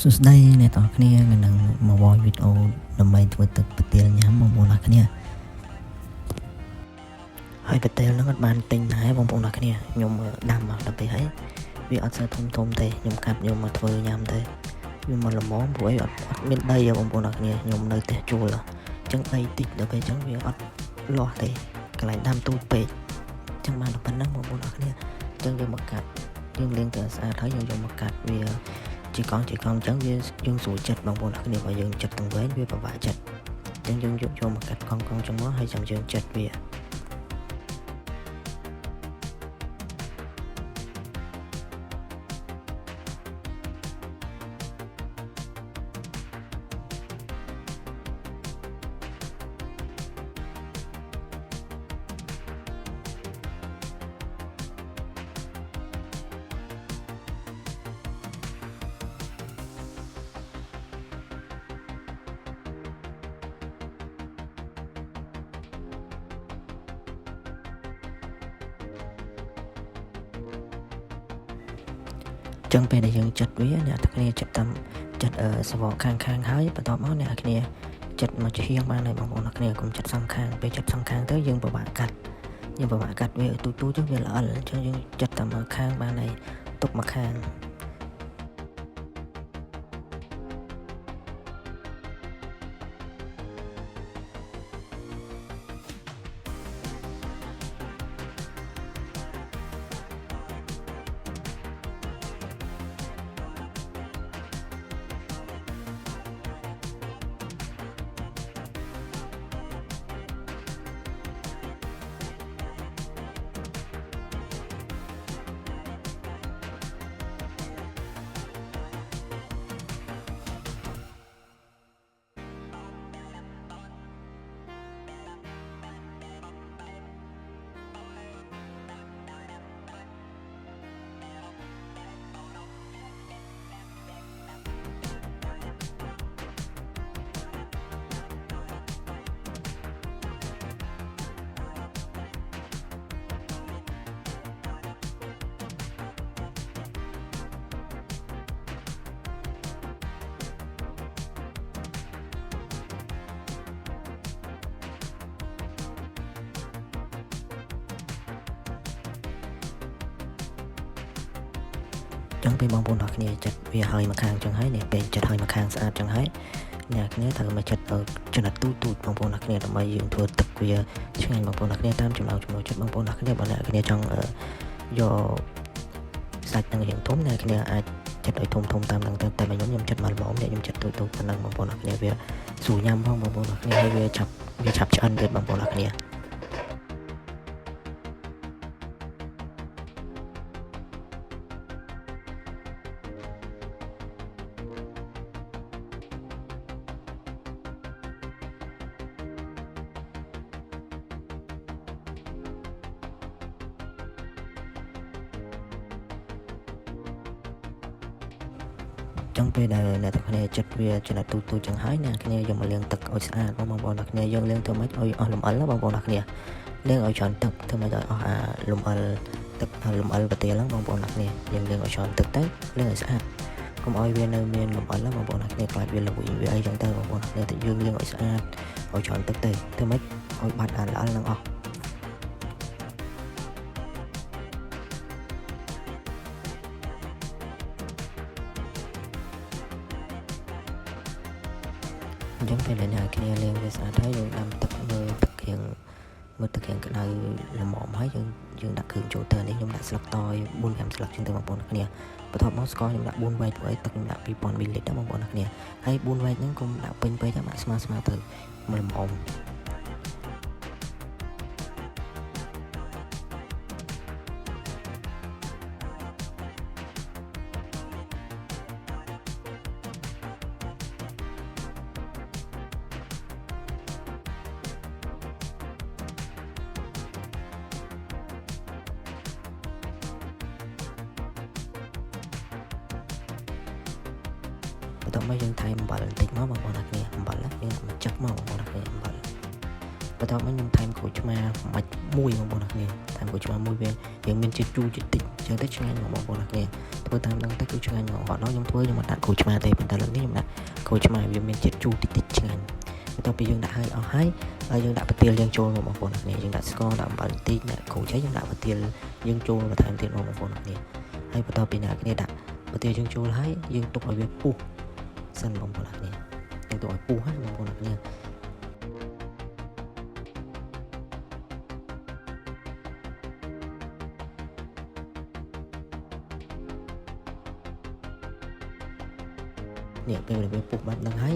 សួស្តីអ្នកទាំងអស់គ្នានឹងមកវល់វីដេអូដើម្បីធ្វើទឹកប្រទាលញ៉ាំបងប្អូនអរគ្នាហើយប្រទាលហ្នឹងអត់បានទិញដែរបងប្អូនអរគ្នាខ្ញុំដាំមកដល់ពេលហើយវាអត់សូវធំទេខ្ញុំកាប់យកមកធ្វើញ៉ាំទៅវាមកល្មមព្រោះអត់មានដីបងប្អូនអរគ្នាខ្ញុំនៅផ្ទះជួលអញ្ចឹងដីតិចដល់ពេលអញ្ចឹងវាអត់លាស់ទេកន្លែងដាំទូចពេកអញ្ចឹងបានតែប៉ុណ្្នឹងបងប្អូនអរគ្នាអញ្ចឹងយកមកកាត់យើងលាងទៅស្អាតហើយយើងយកមកកាត់វាជាកង់អញ្ចឹងវាយើងស្រួលចិត្តបងប្អូនអរគ្នាបើយើងចិត្តទាំងវែងវាពិបាកចិត្តអញ្ចឹងយើងយកមកកាត់កង់អញ្ចឹងមកហើយចាំយើងចិត្តវាចឹងពេលដែលយើងចិត្តវាអ្នកទាំងគ្នាចិត្តតាមចិត្តស្វកខាងហើយបន្ទាប់មកអ្នកទាំងគ្នាចិត្តមកជាហៀងបានហើយបងប្អូនអ្នកគ្នាកុំចិត្តសងខាងពេលចិត្តសងខាងទៅយើងពិបាកកាត់វាទូចទៅវាល្អិលអញ្ចឹងយើងចិត្តតាមមកខាងបានហើយទុកមកខាងចឹងពេលបងប្អូនទាំងគ្នាចិត្តវាហើយមកខាងចឹងហើយនេះពេលចិត្តហើយមកខាងស្អាតចឹងហើយអ្នកគ្នាត្រូវមកចិត្តទៅចំណិតទូចបងប្អូនទាំងគ្នាដើម្បីយើងធ្វើទឹកវាឆ្ងាញ់បងប្អូនទាំងគ្នាតាមចំណង់ចំណូលចិត្តបងប្អូនទាំងគ្នាបើអ្នកគ្នាចង់យកសាច់នឹងរៀងធំអ្នកគ្នាអាចចិត្តឲ្យធំតាមនឹងទៅតែខ្ញុំចិត្តមកល្មមអ្នកខ្ញុំចិត្តទូចប៉ុណ្ណឹងបងប្អូនទាំងគ្នាវាស្រួលញ៉ាំផងបងប្អូនទាំងគ្នាហើយវាឆាប់ឆ្អិនទៀតបងប្អូនទាំងគ្នាចឹងពេលដែលអ្នកទាំងគ្នាចិត្តវាចំណិតទូចចឹងហើយអ្នកគ្នាយកមកលាងទឹកឲ្យស្អាតបងប្អូនទាំងគ្នាយើងលាងទៅមិនឲ្យអស់លំអិលបងប្អូនទាំងគ្នាលាងឲ្យច្រើនទឹកធ្វើមិនឲ្យអស់អាលំអិលទឹកលំអិលប្រទាលហ្នឹងបងប្អូនទាំងគ្នាយើងលាងឲ្យច្រើនទឹកទៅលាងឲ្យស្អាតកុំឲ្យវានៅមានលំអិលបងប្អូនទាំងគ្នាខ្លាចវាល្វីវាអីចឹងទៅបងប្អូនទាំងគ្នាតែយើងលាងឲ្យស្អាតឲ្យច្រើនទឹកទៅធ្វើមិនឲ្យបាត់អាល្អិលហ្នឹងអស់អញ្ចឹងពេលអ្នកគ្នាលាងវាស្អាតហើយយើងដាំទឹកមើលទឹករៀងក្តៅល្មមហើយយើងដាក់គ្រឿងចូលទៅនេះខ្ញុំដាក់ស្លឹកតយ 4-5 ស្លឹកជាងទៅបងប្អូនគ្នាបន្ទាប់មកស្ករខ្ញុំដាក់4វែកព្រោះទឹកខ្ញុំដាក់ 2000 មីលីលីត្របងប្អូនគ្នាហើយ4វែកហ្នឹងកុំដាក់ពេញពេកដាក់ស្មើទៅល្មមបន្ទាប់មកយើងថែមអំបិលបន្តិចមកបងប្អូនគ្នាអំបិលយើងមកចឹកមកបងប្អូនគ្នាអំបិលប បន្ទាប់មកខ្ញុំថែមក្រូចឆ្មាមិនមួយបងប្អូនគ្នាថែមក្រូចឆ្មាមួយវាយើងមានជាតិជូរជាតិតិចអញ្ចឹងទៅឆ្ងាញ់បងប្អូនគ្នាធ្វើតាមហ្នឹងទៅគឺឆ្ងាញ់បងប្អូនខ្ញុំធ្វើខ្ញុំមិនដាក់ក្រូចឆ្មាទេប៉ុន្តែលើកនេះខ្ញុំដាក់ក្រូចឆ្មាវាមានជាតិជូរតិចឆ្ងាញ់បន្ទាប់ពីយើងដាក់ហើយអស់ហើយយើងដាក់ប្រទាលយើងចូលបងប្អូនគ្នាយើងដាក់ស្ករដាក់អំបិលបន្តិចដាក់ក្រូចហើយយើងដាក់ប្រទាលយើងចូលបន្ថែមទៀតបងប្អូនគ្នាហើយបន្ទាប់ពីអ្នកគ្នាដាក់ប្រទាលយើងចូលហើយយើងទុកឲ្យវាពុះសិនបងប្អូនគ្នាយើងទុកឲ្យពុះហើយបងប្អូនគ្នានេះពេលវាពុះបាត់ហ្នឹងហើយ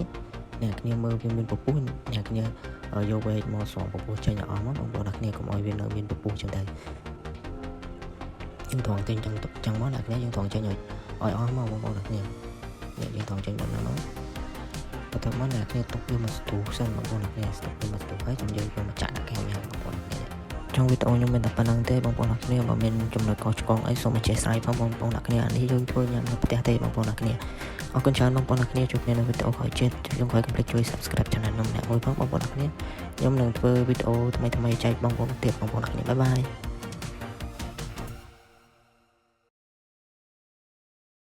អ្នកគ្នាមើលវាមានពពុះអ្នកគ្នាយកវែកមកស្រង់ពពុះចេញឲ្យអស់មកបងប្អូនគ្នាកុំឲ្យវានៅមានពពុះចឹងទៅយើងត្រង់ចេញចឹងមកអ្នកគ្នាយើងត្រង់ចេញឲ្យអស់មកបងប្អូនគ្នានេះយើងត្រង់ចេញមកហ្នឹងមកបន្ទាប់មកអ្នកគ្នាទុកវាមកស្ទូសិនបងប្អូនគ្នាស្ទុកវាមកស្ទូហើយខ្ញុំយកវាមកចាក់ដាក់កែវញ៉ាំបងប្អូនគ្នាtrong videoខ្ញុំមានតែប៉ុណ្្នឹងទេបងប្អូនអ្នកគ្នាបើមានចំណុចខុសឆ្គងអីសូមអធិស្ឋានបងប្អូនអ្នកគ្នាអានេះយើងធ្វើញ៉ាំនៅផ្ទះទេបងប្អូនអ្នកគ្នាអរគុណច្រើនបងប្អូនអ្នកគ្នាជួបគ្នានៅវីដេអូក្រោយទៀតខ្ញុំកុំភ្លេចជួយ Subscribe Channel ខ្ញុំអ្នកមួយផងបងប្អូនអ្នកគ្នាខ្ញុំនឹងធ្វើវីដេអូថ្មីៗចែកបងប្អូនទៀតបងប្អូនអ្នកគ្នាបាយបាយ